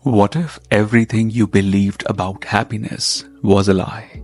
What if everything you believed about happiness was a lie?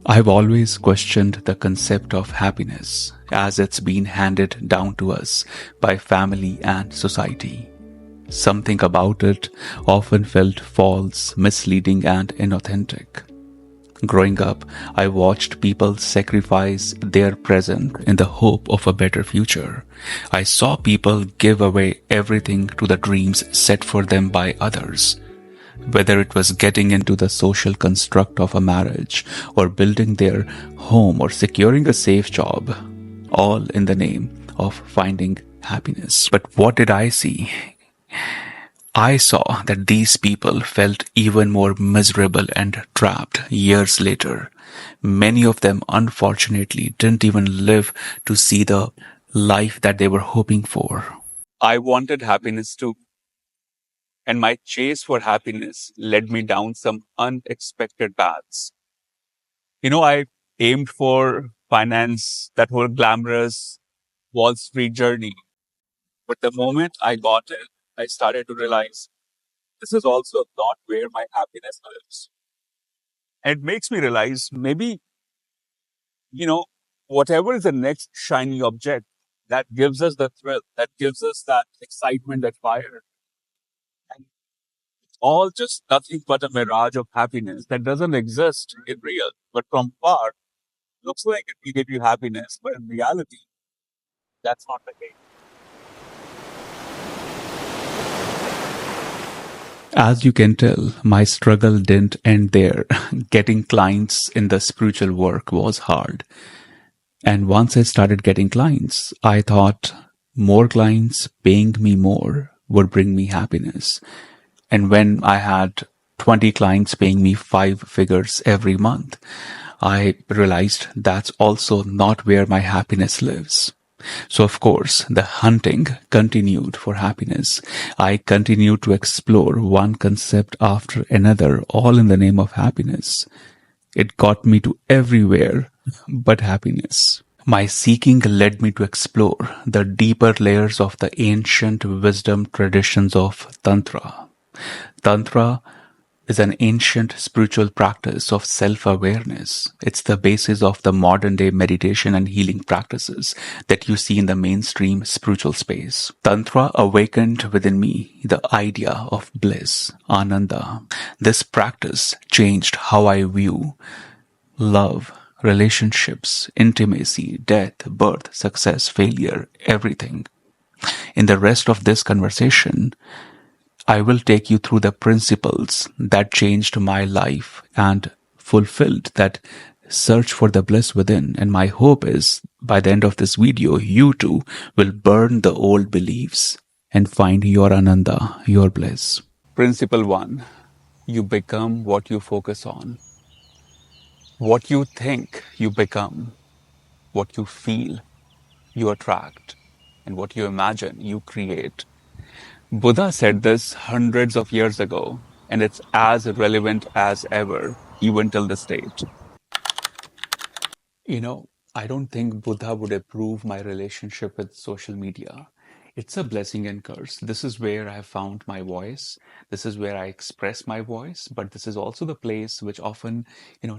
I've always questioned the concept of happiness as it's been handed down to us by family and society. Something about it often felt false, misleading, and inauthentic. Growing up, I watched people sacrifice their present in the hope of a better future. I saw people give away everything to the dreams set for them by others. Whether it was getting into the social construct of a marriage, or building their home, or securing a safe job, all in the name of finding happiness. But what did I see? I saw that these people felt even more miserable and trapped years later. Many of them, unfortunately, didn't even live to see the life that they were hoping for. I wanted happiness too, and my chase for happiness led me down some unexpected paths. I aimed for finance, that whole glamorous Wall Street journey. But the moment I got it, I started to realize this is also not where my happiness lives. And it makes me realize maybe, you know, whatever is the next shiny object that gives us the thrill, that gives us that excitement, that fire, and all just nothing but a mirage of happiness that doesn't exist in real, but from far looks like it will give you happiness, but in reality, that's not the case. As you can tell, my struggle didn't end there. Getting clients in the spiritual work was hard. And once I started getting clients, I thought more clients paying me more would bring me happiness. And when I had 20 clients paying me 5 figures every month, I realized that's also not where my happiness lives. So, of course, the hunting continued for happiness. I continued to explore one concept after another, all in the name of happiness. It got me to everywhere but happiness. My seeking led me to explore the deeper layers of the ancient wisdom traditions of Tantra. Tantra is an ancient spiritual practice of self-awareness. It's the basis of the modern day meditation and healing practices that you see in the mainstream spiritual space. Tantra awakened within me the idea of bliss, Ananda. This practice changed how I view love, relationships, intimacy, death, birth, success, failure, everything. In the rest of this conversation, I will take you through the principles that changed my life and fulfilled that search for the bliss within. And my hope is by the end of this video, you too will burn the old beliefs and find your Ananda, your bliss. Principle 1. You become what you focus on. What you think, you become. What you feel, you attract. And what you imagine, you create. Buddha said this hundreds of years ago, and it's as relevant as ever, even till this date. I don't think Buddha would approve my relationship with social media. It's a blessing and curse. This is where I have found my voice. This is where I express my voice, but this is also the place which often,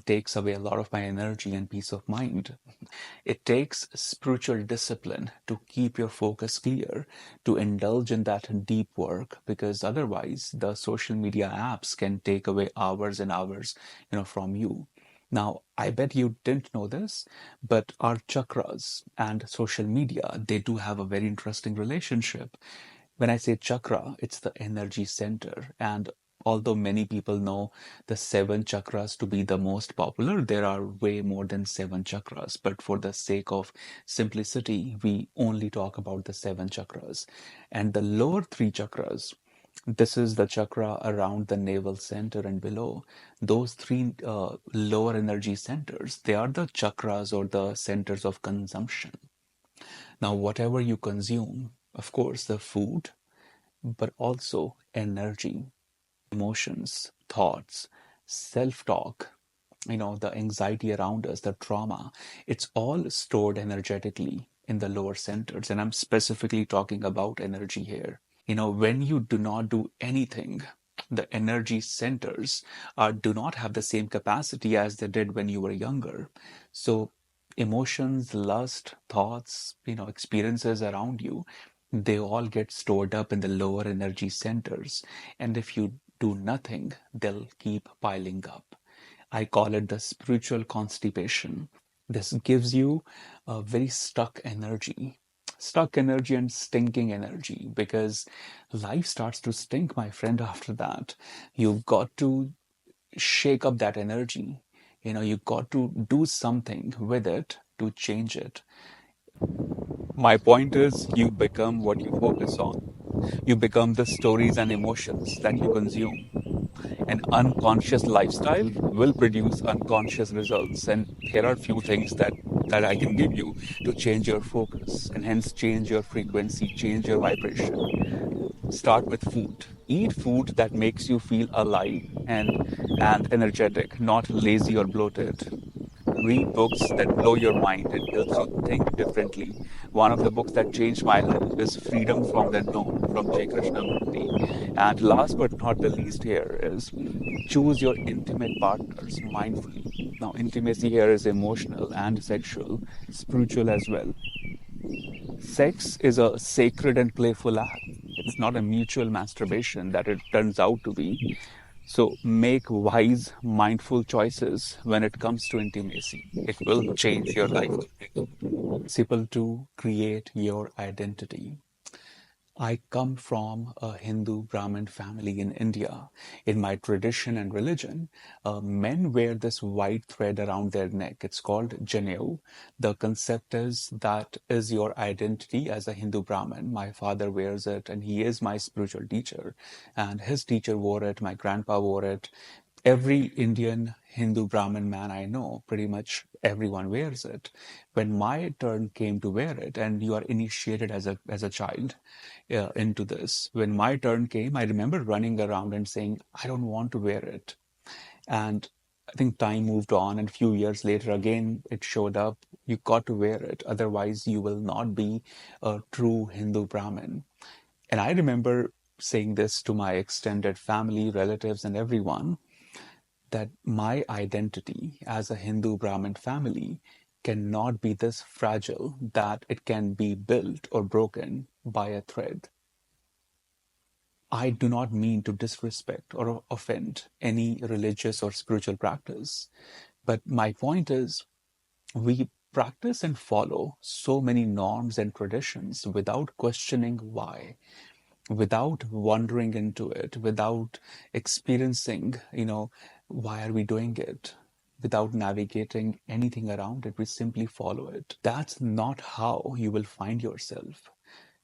takes away a lot of my energy and peace of mind. It takes spiritual discipline to keep your focus clear, to indulge in that deep work, because otherwise the social media apps can take away hours and hours, from you. Now, I bet you didn't know this, but our chakras and social media, they do have a very interesting relationship. When I say chakra, it's the energy center. And although many people know the seven chakras to be the most popular, there are way more than seven chakras. But for the sake of simplicity, we only talk about the seven chakras. And the lower three chakras, this is the chakra around the navel center and below. Those three lower energy centers, they are the chakras or the centers of consumption. Now, whatever you consume, of course, the food, but also energy, emotions, thoughts, self-talk, the anxiety around us, the trauma, it's all stored energetically in the lower centers. And I'm specifically talking about energy here. When you do not do anything, the energy centers do not have the same capacity as they did when you were younger. So emotions, lust, thoughts, experiences around you, they all get stored up in the lower energy centers. And if you do nothing, they'll keep piling up. I call it the spiritual constipation. This gives you a very stuck energy and stinking energy, because life starts to stink, my friend, after that. You've got to shake up that energy. You've got to do something with it to change it. My point is, you become what you focus on. You become the stories and emotions that you consume. An unconscious lifestyle will produce unconscious results. And here are a few things that I can give you to change your focus and hence change your frequency, change your vibration. Start with food. Eat food that makes you feel alive and energetic, not lazy or bloated. Read books that blow your mind and helps you think differently. One of the books that changed my life is Freedom from the Known from J. Krishnamurti. And last but not the least here is choose your intimate partners mindfully. Now, intimacy here is emotional and sexual, spiritual as well. Sex is a sacred and playful act. It's not a mutual masturbation that it turns out to be. So make wise, mindful choices when it comes to intimacy. It will change your life. Simple to create your identity. I come from a Hindu Brahmin family in India. In my tradition and religion, men wear this white thread around their neck. It's called Janeu. The concept is that is your identity as a Hindu Brahmin. My father wears it, and he is my spiritual teacher. And his teacher wore it, my grandpa wore it. Every Indian Hindu Brahmin man I know, pretty much everyone wears it. When my turn came to wear it, and you are initiated as a child into this, when my turn came, I remember running around and saying, I don't want to wear it. And I think time moved on, and a few years later, again, it showed up. You got to wear it, otherwise, you will not be a true Hindu Brahmin. And I remember saying this to my extended family, relatives, and everyone, that my identity as a Hindu Brahmin family cannot be this fragile that it can be built or broken by a thread. I do not mean to disrespect or offend any religious or spiritual practice, but my point is, we practice and follow so many norms and traditions without questioning why, without wandering into it, without experiencing, why are we doing it? Without navigating anything around it, we simply follow it. That's not how you will find yourself.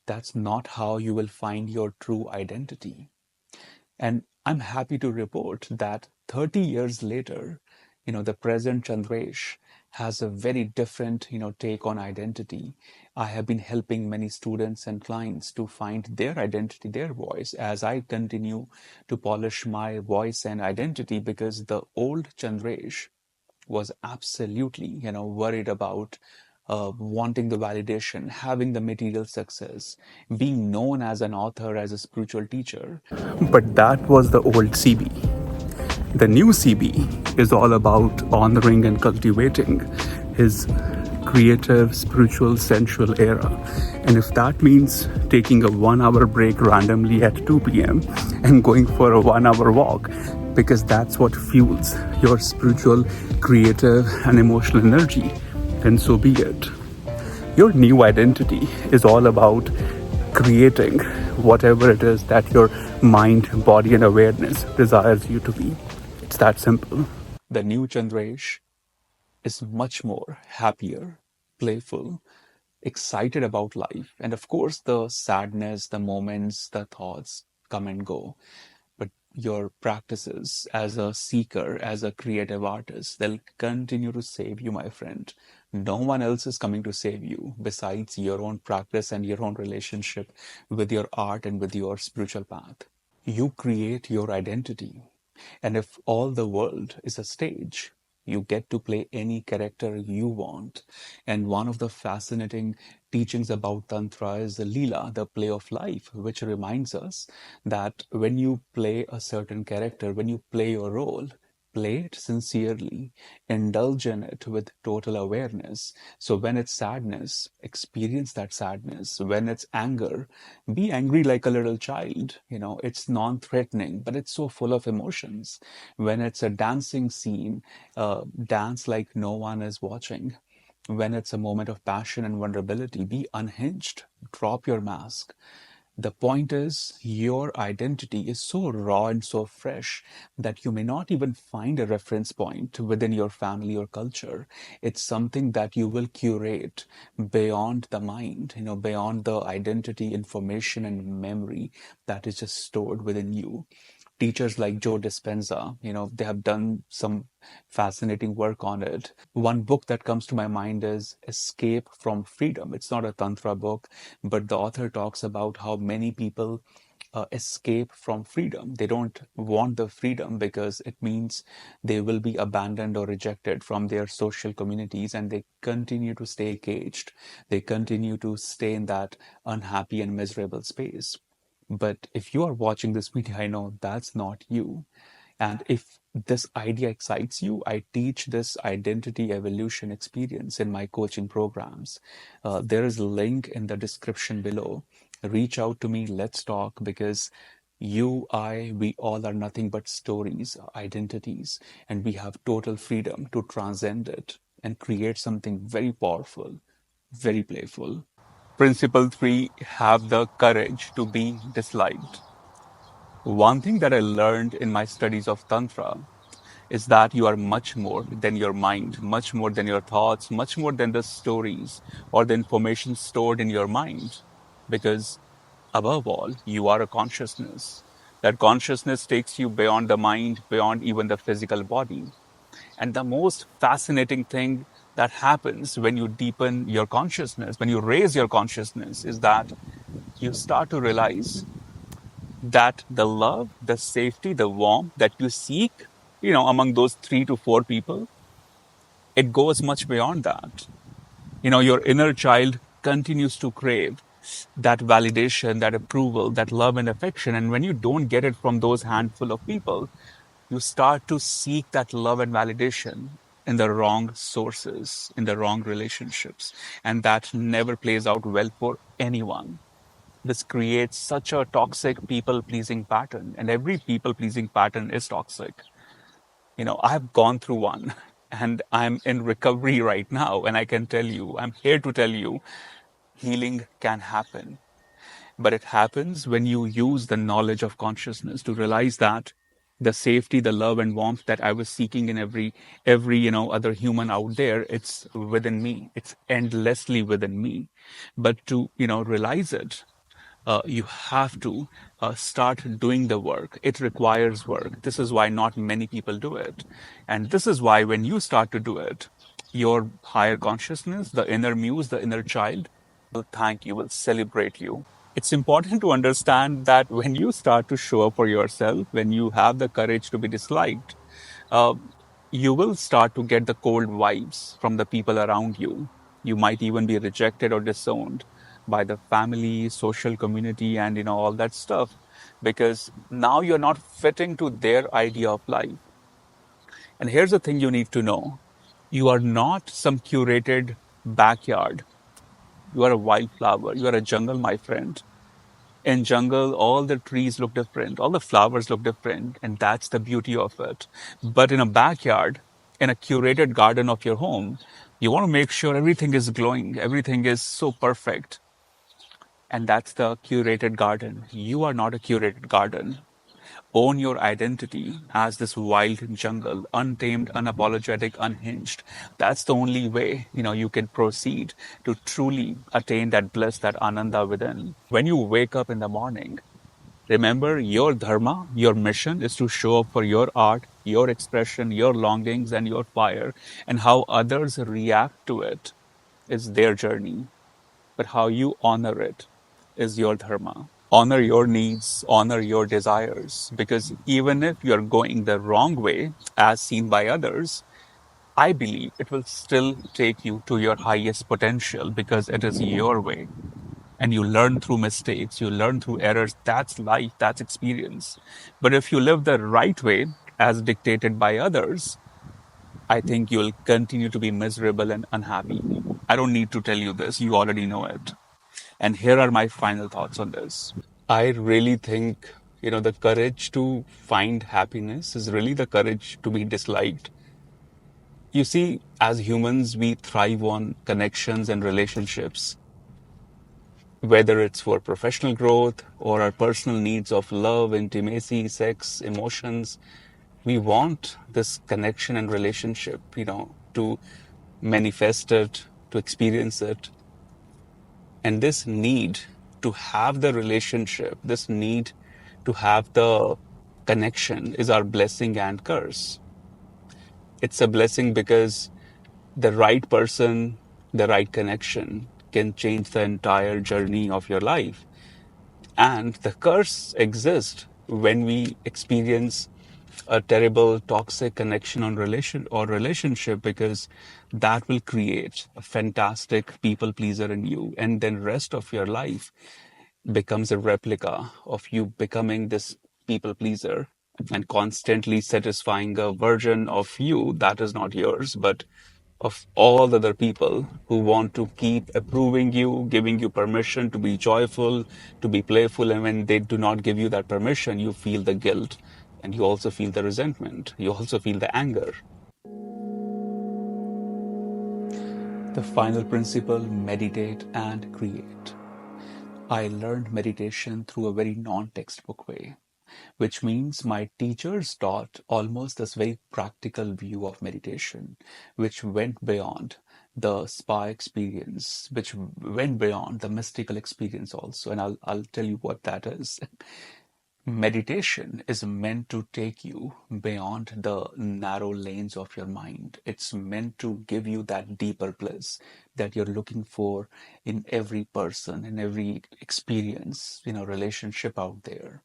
That's not how you will find your true identity. And I'm happy to report that 30 years later, the present Chandresh has a very different, take on identity. I have been helping many students and clients to find their identity, their voice, as I continue to polish my voice and identity, because the old Chandresh was absolutely, worried about wanting the validation, having the material success, being known as an author, as a spiritual teacher. But that was the old CB. The new CB is all about honoring and cultivating his creative, spiritual, sensual era. And if that means taking a 1 hour break randomly at 2 p.m. and going for a 1 hour walk, because that's what fuels your spiritual, creative, and emotional energy, then so be it. Your new identity is all about creating whatever it is that your mind, body, and awareness desires you to be. It's that simple. The new Chandresh is much more happier, playful, excited about life. And of course, the sadness, the moments, the thoughts come and go. But your practices as a seeker, as a creative artist, they'll continue to save you, my friend. No one else is coming to save you besides your own practice and your own relationship with your art and with your spiritual path. You create your identity. And if all the world is a stage, You get to play any character you want. And one of the fascinating teachings about Tantra is the Leela, the play of life, which reminds us that when you play a certain character, when you play your role, play it sincerely, indulge in it with total awareness. So when it's sadness, experience that sadness. When it's anger, be angry like a little child. It's non-threatening, but it's so full of emotions. When it's a dancing scene, dance like no one is watching. When it's a moment of passion and vulnerability, be unhinged. Drop your mask. The point is, your identity is so raw and so fresh that you may not even find a reference point within your family or culture. It's something that you will curate beyond the mind, beyond the identity, information, and memory that is just stored within you. Teachers like Joe Dispenza, they have done some fascinating work on it. One book that comes to my mind is Escape from Freedom. It's not a Tantra book, but the author talks about how many people escape from freedom. They don't want the freedom because it means they will be abandoned or rejected from their social communities, and they continue to stay caged. They continue to stay in that unhappy and miserable space. But if you are watching this video, I know that's not you. And if this idea excites you, I teach this identity evolution experience in my coaching programs. There is a link in the description below. Reach out to me, let's talk, because you, I, we all are nothing but stories, identities, and we have total freedom to transcend it and create something very powerful, very playful. Principle three, have the courage to be disliked. One thing that I learned in my studies of Tantra is that you are much more than your mind, much more than your thoughts, much more than the stories or the information stored in your mind. Because above all, you are a consciousness. That consciousness takes you beyond the mind, beyond even the physical body. And the most fascinating thing that happens when you deepen your consciousness, when you raise your consciousness, is that you start to realize that the love, the safety, the warmth that you seek, among those 3 to 4 people, it goes much beyond that. Your inner child continues to crave that validation, that approval, that love and affection. And when you don't get it from those handful of people, you start to seek that love and validation in the wrong sources, in the wrong relationships. And that never plays out well for anyone. This creates such a toxic people pleasing pattern, and every people pleasing pattern is toxic. I've gone through one and I'm in recovery right now, and I can tell you, I'm here to tell you, healing can happen. But it happens when you use the knowledge of consciousness to realize that the safety, the love and warmth that I was seeking in every other human out there, it's within me. It's endlessly within me. But to realize it, you have to start doing the work. It requires work. This is why not many people do it. And this is why when you start to do it, your higher consciousness, the inner muse, the inner child, will thank you, will celebrate you. It's important to understand that when you start to show up for yourself, when you have the courage to be disliked, uh, you will start to get the cold vibes from the people around you. You might even be rejected or disowned by the family, social community, and all that stuff, because now you're not fitting to their idea of life. And here's the thing you need to know: you are not some curated backyard. You are a wildflower. You are a jungle, my friend. In jungle, all the trees look different, all the flowers look different, and that's the beauty of it. But in a backyard, in a curated garden of your home, you want to make sure everything is glowing, everything is so perfect. And that's the curated garden. You are not a curated garden. Own your identity as this wild jungle, untamed, unapologetic, unhinged. That's the only way, you can proceed to truly attain that bliss, that Ananda within. When you wake up in the morning, remember your dharma, your mission is to show up for your art, your expression, your longings, and your fire. And how others react to it is their journey. But how you honor it is your dharma. Honor your needs, honor your desires, because even if you're going the wrong way, as seen by others, I believe it will still take you to your highest potential because it is your way. And you learn through mistakes, you learn through errors. That's life, that's experience. But if you live the right way, as dictated by others, I think you'll continue to be miserable and unhappy. I don't need to tell you this, you already know it. And here are my final thoughts on this. I really think, the courage to find happiness is really the courage to be disliked. You see, as humans, we thrive on connections and relationships, whether it's for professional growth or our personal needs of love, intimacy, sex, emotions. We want this connection and relationship, to manifest it, to experience it. And this need to have the relationship, this need to have the connection is our blessing and curse. It's a blessing because the right person, the right connection can change the entire journey of your life. And the curse exists when we experience a terrible toxic connection on relationship, because that will create a fantastic people pleaser in you, and then rest of your life becomes a replica of you becoming this people pleaser and constantly satisfying a version of you that is not yours, but of all the other people who want to keep approving you, giving you permission to be joyful, to be playful. And when they do not give you that permission, you feel the guilt, and you also feel the resentment. You also feel the anger. The final principle: meditate and create. I learned meditation through a very non-textbook way, which means my teachers taught almost this very practical view of meditation, which went beyond the spa experience, which went beyond the mystical experience also. And I'll tell you what that is. Meditation is meant to take you beyond the narrow lanes of your mind. It's meant to give you that deeper bliss that you're looking for in every person, in every experience, relationship out there.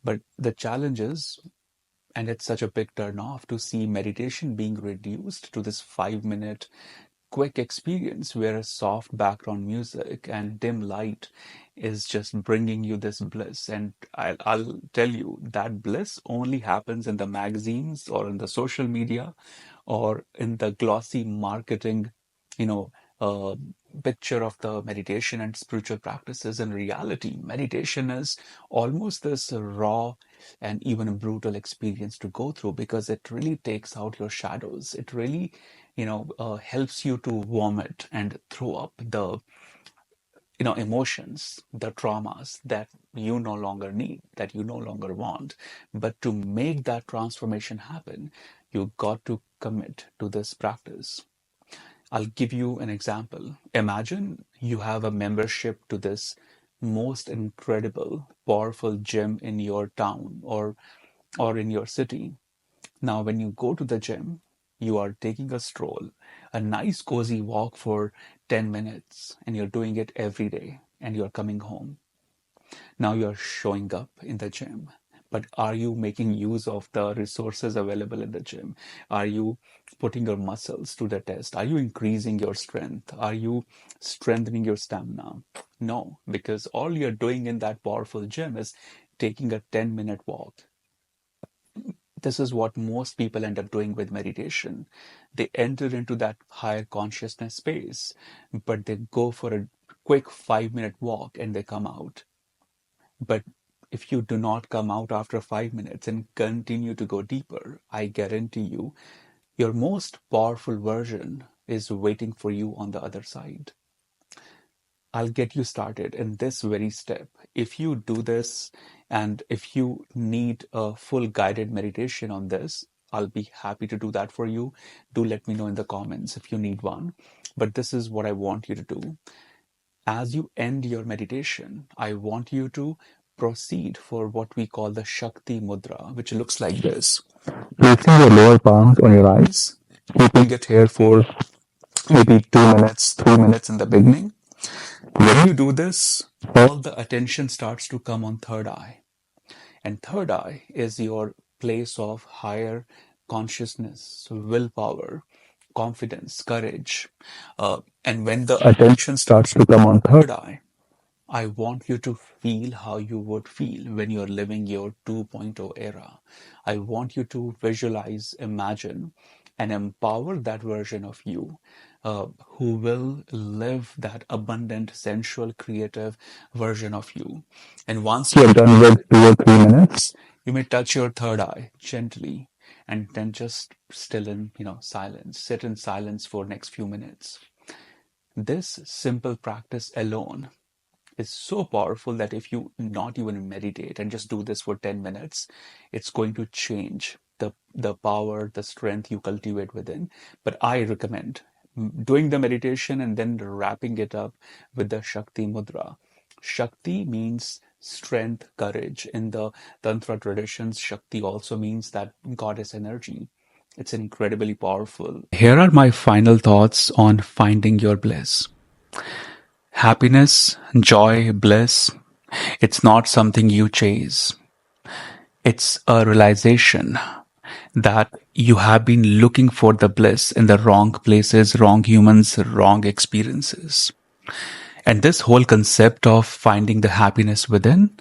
But the challenge is, and it's such a big turn off to see meditation being reduced to this 5 minute quick experience where a soft background music and dim light is just bringing you this bliss. And I'll tell you that bliss only happens in the magazines or in the social media or in the glossy marketing, you know, uh, picture of the meditation and spiritual practices. In reality, meditation is almost this raw and even brutal experience to go through, because it really takes out your shadows. It really, helps you to vomit and throw up the, emotions, the traumas that you no longer need, that you no longer want. But to make that transformation happen, you got to commit to this practice. I'll give you an example. Imagine you have a membership to this most incredible, powerful gym in your town or in your city. Now, when you go to the gym, you are taking a stroll, a nice cozy walk for 10 minutes, and you're doing it every day, and you're coming home. Now you're showing up in the gym. But are you making use of the resources available in the gym? Are you putting your muscles to the test? Are you increasing your strength? Are you strengthening your stamina? No, because all you're doing in that powerful gym is taking a 10-minute walk. This is what most people end up doing with meditation. They enter into that higher consciousness space, but they go for a quick 5-minute walk and they come out. But if you do not come out after 5 minutes and continue to go deeper, I guarantee you, your most powerful version is waiting for you on the other side. I'll get you started in this very step. If you do this, and if you need a full guided meditation on this, I'll be happy to do that for you. Do let me know in the comments if you need one. But this is what I want you to do. As you end your meditation, I want you to proceed for what we call the Shakti Mudra, which looks like this. Placing your lower palms on your eyes, keeping it here for maybe 2 minutes, 3 minutes in the beginning. When you do this, all the attention starts to come on third eye. And third eye is your place of higher consciousness, willpower, confidence, courage. And when the attention starts to come on third eye, I want you to feel how you would feel when you're living your 2.0 era. I want you to visualize, imagine, and empower that version of you who will live that abundant, sensual, creative version of you. And once you're done with 2 or 3 minutes, you may touch your third eye gently and then just still in, silence. Sit in silence for next few minutes. This simple practice alone is so powerful that if you not even meditate and just do this for 10 minutes, it's going to change the power, the strength you cultivate within. But I recommend doing the meditation and then wrapping it up with the Shakti Mudra. Shakti means strength, courage. In the Tantra traditions, Shakti also means that goddess energy. It's incredibly powerful. Here are my final thoughts on finding your bliss. Happiness, joy, bliss, it's not something you chase. It's a realization that you have been looking for the bliss in the wrong places, wrong humans, wrong experiences. And this whole concept of finding the happiness within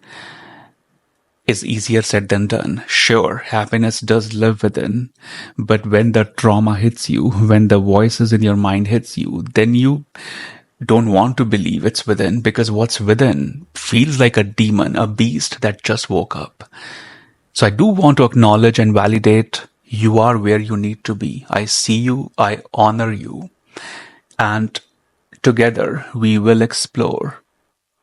is easier said than done. Sure, happiness does live within, but when the trauma hits you, when the voices in your mind hits you, then you don't want to believe it's within, because what's within feels like a demon, a beast that just woke up. So I do want to acknowledge and validate you are where you need to be. I see you, I honor you, and together we will explore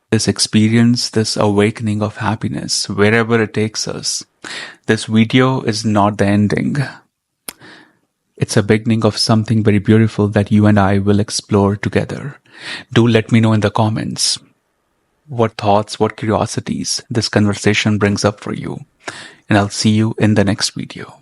this experience, this awakening of happiness, wherever it takes us. This video is not the ending. It's a beginning of something very beautiful that you and I will explore together. Do let me know in the comments what thoughts, what curiosities this conversation brings up for you. And I'll see you in the next video.